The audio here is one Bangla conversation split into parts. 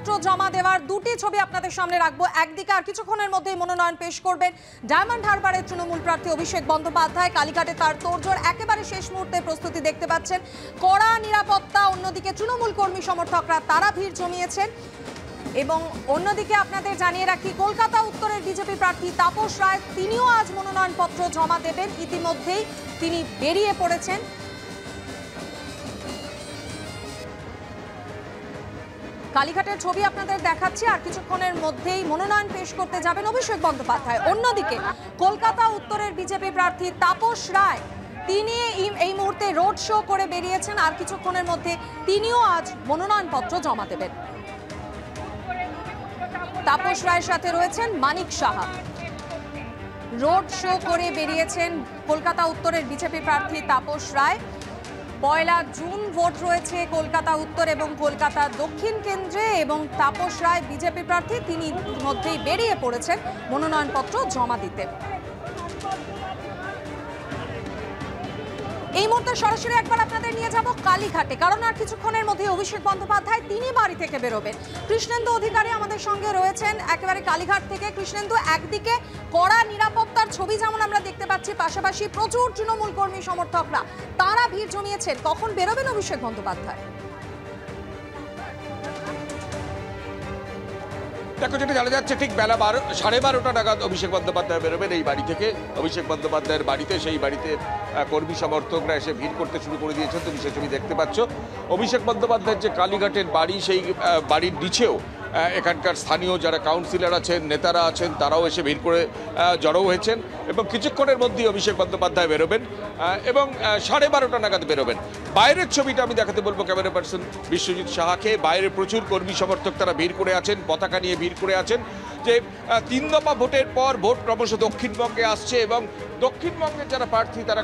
মনোনয়নপত্র জমা দেওয়ার দুটি ছবি আপনাদের সামনে রাখবো। একদিকে আর কিছুক্ষণের মধ্যেই মনোনয়ন পেশ করবেন ডায়মন্ড হারবারের তৃণমূল প্রার্থী অভিষেক বন্দ্যোপাধ্যায়। কালীঘাটে তার তোড়জোড় একেবারে শেষ মুহূর্তে প্রস্তুতি দেখতে পাচ্ছেন, কড়া নিরাপত্তা। অন্যদিকে তৃণমূল কর্মী সমর্থকরা তারা ভিড় জমিয়েছেন। এবং অন্যদিকে আপনাদের জানিয়ে রাখি, কলকাতা উত্তরের বিজেপি প্রার্থী তাপস রায় তিনিও আজ মনোনয়নপত্র জমা দেবেন। ইতিমধ্যেই তিনি বেরিয়ে পড়েছেন। কালীঘাটের ছবি আপনাদের দেখাচ্ছি, আর কিছুক্ষণের মধ্যেই মনোনয়ন পেশ করতে যাবেন অভিষেক বন্দ্যোপাধ্যায়। অন্যদিকে কলকাতা উত্তরের বিজেপি প্রার্থী তাপস রায় তিনি এই মুহূর্তে রোড শো করে বেরিয়েছেন, আর কিছুক্ষণের মধ্যে তিনিও আজ মনোনয়নপত্র জমা দেবেন। তাপস রায়ের সাথে রয়েছেন মানিক সাহা। রোড শো করে বেরিয়েছেন কলকাতা উত্তরের বিজেপি প্রার্থী তাপস রায়। 1 জুন ভোট রয়েছে কলকাতা উত্তর এবং কলকাতা দক্ষিণ কেন্দ্রে, এবং তাপস রায় বিজেপি প্রার্থী তিনি মধ্যেই বেরিয়ে পড়েছেন মনোনয়নপত্র জমা দিতে। এই মুহূর্তে সরাসরি একবার আপনাদের নিয়ে যাব কালীঘাটে, কারণ আর কিছুক্ষণের মধ্যে অভিষেক বন্দ্যোপাধ্যায় তিনি বাড়ি থেকে বেরোবেন। কৃষ্ণেন্দু অধিকারী আমাদের সঙ্গে রয়েছেন একেবারে কালীঘাট থেকে। কৃষ্ণেন্দু, একদিকে কড়া নিরাপত্তার ছবি যেমন আমরা দেখতে পাচ্ছি, পাশাপাশি প্রচুর তৃণমূল কর্মী সমর্থকরা তারা ভিড় জমিয়েছেন। কখন বেরোবেন অভিষেক বন্দ্যোপাধ্যায়? দেখো, যেটা জানা যাচ্ছে ঠিক বেলা 12:30 নাগাদ অভিষেক বন্দ্যোপাধ্যায় বেরোবেন এই বাড়ি থেকে। অভিষেক বন্দ্যোপাধ্যায়ের বাড়িতে, সেই বাড়িতে কর্মী সমর্থকরা এসে ভিড় করতে শুরু করে দিয়েছেন। তুমি সে ছবি দেখতে পাচ্ছ। অভিষেক বন্দ্যোপাধ্যায়ের যে কালীঘাটের বাড়ি, সেই বাড়ির নিচেও এখানকার স্থানীয় যারা কাউন্সিলর আছেন, নেতারা আছেন, তারাও এসে ভিড় করে জড়ো হয়েছেন। এবং কিছুক্ষণের মধ্যেই অভিষেক বন্দ্যোপাধ্যায় বেরোবেন এবং 12:30 নাগাদ বেরোবেন। বাইরের ছবিটা আমি দেখাতে বলবো ক্যামেরা পার্সন বিশ্বজিৎ সাহাকে। বাইরে প্রচুর কর্মী সমর্থক তারা ভিড় করে আছেন, পতাকা নিয়ে ভিড় করে আছেন। যে 3 দফা ভোটের পর ভোট ক্রমশ দক্ষিণবঙ্গে আসছে, এবং দক্ষিণবঙ্গের যারা প্রার্থী তারা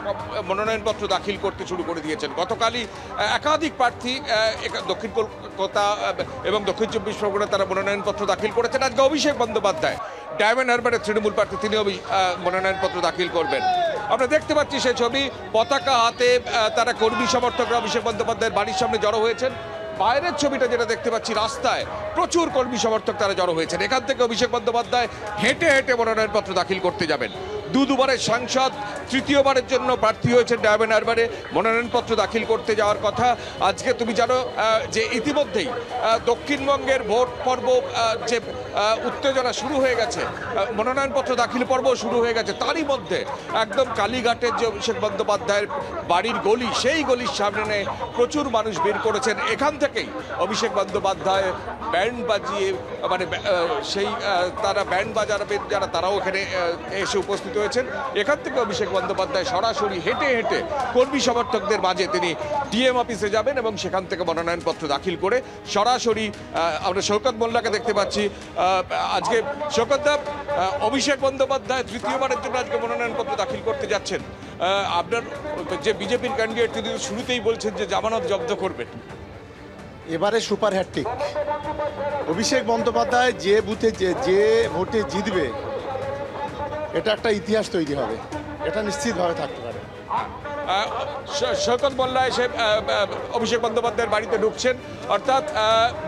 মনোনয়নপত্র দাখিল করতে শুরু করে দিয়েছেন। গতকালই একাধিক প্রার্থী দক্ষিণ কলকাতা এবং দক্ষিণ 24 পরগনা তারা মনোনয়নপত্র দাখিল করেছেন। আজকে অভিষেক বন্দ্যোপাধ্যায় ডায়মন্ড হারবারের তৃণমূল প্রার্থী তিনিও মনোনয়নপত্র দাখিল করবেন। আমরা দেখতে পাচ্ছি সেই ছবি, পতাকা হাতে তারা কর্মী সমর্থকরা অভিষেক বন্দ্যোপাধ্যায়ের বাড়ির সামনে জড়ো হয়েছেন। বাইরের ছবিটা যেটা দেখতে পাচ্ছি, রাস্তায় প্রচুর কর্মী সমর্থক তারা জড়ো হয়েছেন। এখান থেকে অভিষেক বন্দ্যোপাধ্যায় হেঁটে হেঁটে মনোনয়নপত্র দাখিল করতে যাবেন। দুবারের সাংসদ, তৃতীয়বারের জন্য প্রার্থী হয়েছেন ডায়মন্ড হারবারে, মনোনয়নপত্র দাখিল করতে যাওয়ার কথা। আজকে তুমি জানো যে ইতিমধ্যেই দক্ষিণবঙ্গের ভোট পর্ব যে উত্তেজনা শুরু হয়ে গেছে, মনোনয়নপত্র দাখিল পর্ব শুরু হয়ে গেছে। তারই মধ্যে একদম কালীঘাটের যে অভিষেক বন্দ্যোপাধ্যায়ের বাড়ির গলি, সেই গলির সামনে প্রচুর মানুষ ভিড় করেছেন। এখান থেকেই অভিষেক বন্দ্যোপাধ্যায় ব্যান্ড বাজিয়ে, মানে সেই তারা ব্যান্ড বাজাবেন যারা, তারাও এখানে এসে উপস্থিত হয়েছেন। এখান থেকে অভিষেক বন্দ্যোপাধ্যায় সরাসরি হেঁটে হেঁটে কর্মী সমর্থকদের মাঝে তিনি ডিএম অফিসে যাবেন, এবং সেখান থেকে মনোনয়নপত্র দাখিল করে সরাসরি আমরা শওকত মোল্লাকে দেখতে পাচ্ছি। আজকে শওকত দা, অভিষেক বন্দ্যোপাধ্যায় তৃতীয়বারের জন্য আজকে মনোনয়নপত্র দাখিল করতে যাচ্ছেন। আপনার যে বিজেপির ক্যান্ডিডেট, তিনি শুরুতেই বলছেন যে জামানত জব্দ করবেন। এবারে সুপার হ্যাট্রিক। অভিষেক বন্দ্যোপাধ্যায় যে বুথে যে ভোটে জিতবে, এটা একটা ইতিহাস তৈরি হবে, এটা নিশ্চিতভাবে থাকতে পারে। শওকত মোল্লা এসে অভিষেক বন্দ্যোপাধ্যায়ের বাড়িতে ঢুকছেন। অর্থাৎ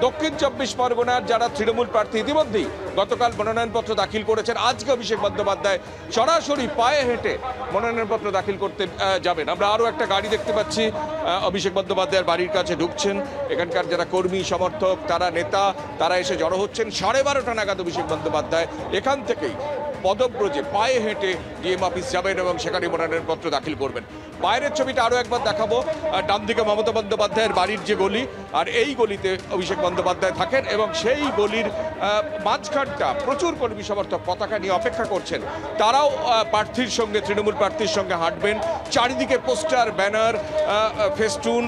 দক্ষিণ 24 পরগনার যারা তৃণমূল প্রার্থী ইতিমধ্যেই গতকাল মনোনয়নপত্র দাখিল করেছেন, আজকে অভিষেক বন্দ্যোপাধ্যায় সরাসরি পায়ে হেঁটে মনোনয়নপত্র দাখিল করতে যাবেন। আমরা আরও একটা গাড়ি দেখতে পাচ্ছি অভিষেক বন্দ্যোপাধ্যায়ের বাড়ির কাছে ঢুকছেন। এখানকার যারা কর্মী সমর্থক, তারা নেতা, তারা এসে জড়ো হচ্ছেন। 12:30 নাগাদ অভিষেক বন্দ্যোপাধ্যায় এখান থেকেই পদব্রজে পায়ে হেঁটে ডিএম অফিস যাবেন এবং সেখানে মনোনয়নপত্র দাখিল করবেন। বাইরের ছবিটা আরও একবার দেখাবো। ডান দিকে মমতা বন্দ্যোপাধ্যায়ের বাড়ির যে গলি, আর এই গলিতে অভিষেক বন্দ্যোপাধ্যায় থাকেন, এবং সেই গলির মাঝখানটা প্রচুর কর্মী সমর্থক পতাকা নিয়ে অপেক্ষা করছেন। তারাও প্রার্থীর সঙ্গে, তৃণমূল প্রার্থীর সঙ্গে হাঁটবেন। চারিদিকে পোস্টার, ব্যানার, ফেস্টুন,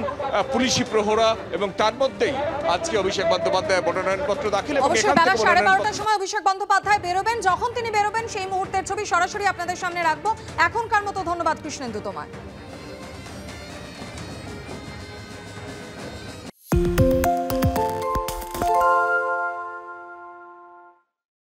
পুলিশি প্রহরা, এবং তার মধ্যেই আজকে অভিষেক বন্দ্যোপাধ্যায় মনোনয়নপত্র দাখিল। অবশ্যই বেলা 12:30টার সময় অভিষেক বন্দ্যোপাধ্যায় বেরোবেন। যখন তিনি বেরোবেন সেই মুহূর্তের ছবি সরাসরি আপনাদের সামনে রাখবো। এখনকার মতো ধন্যবাদ কৃষ্ণেন্দু তোমায়।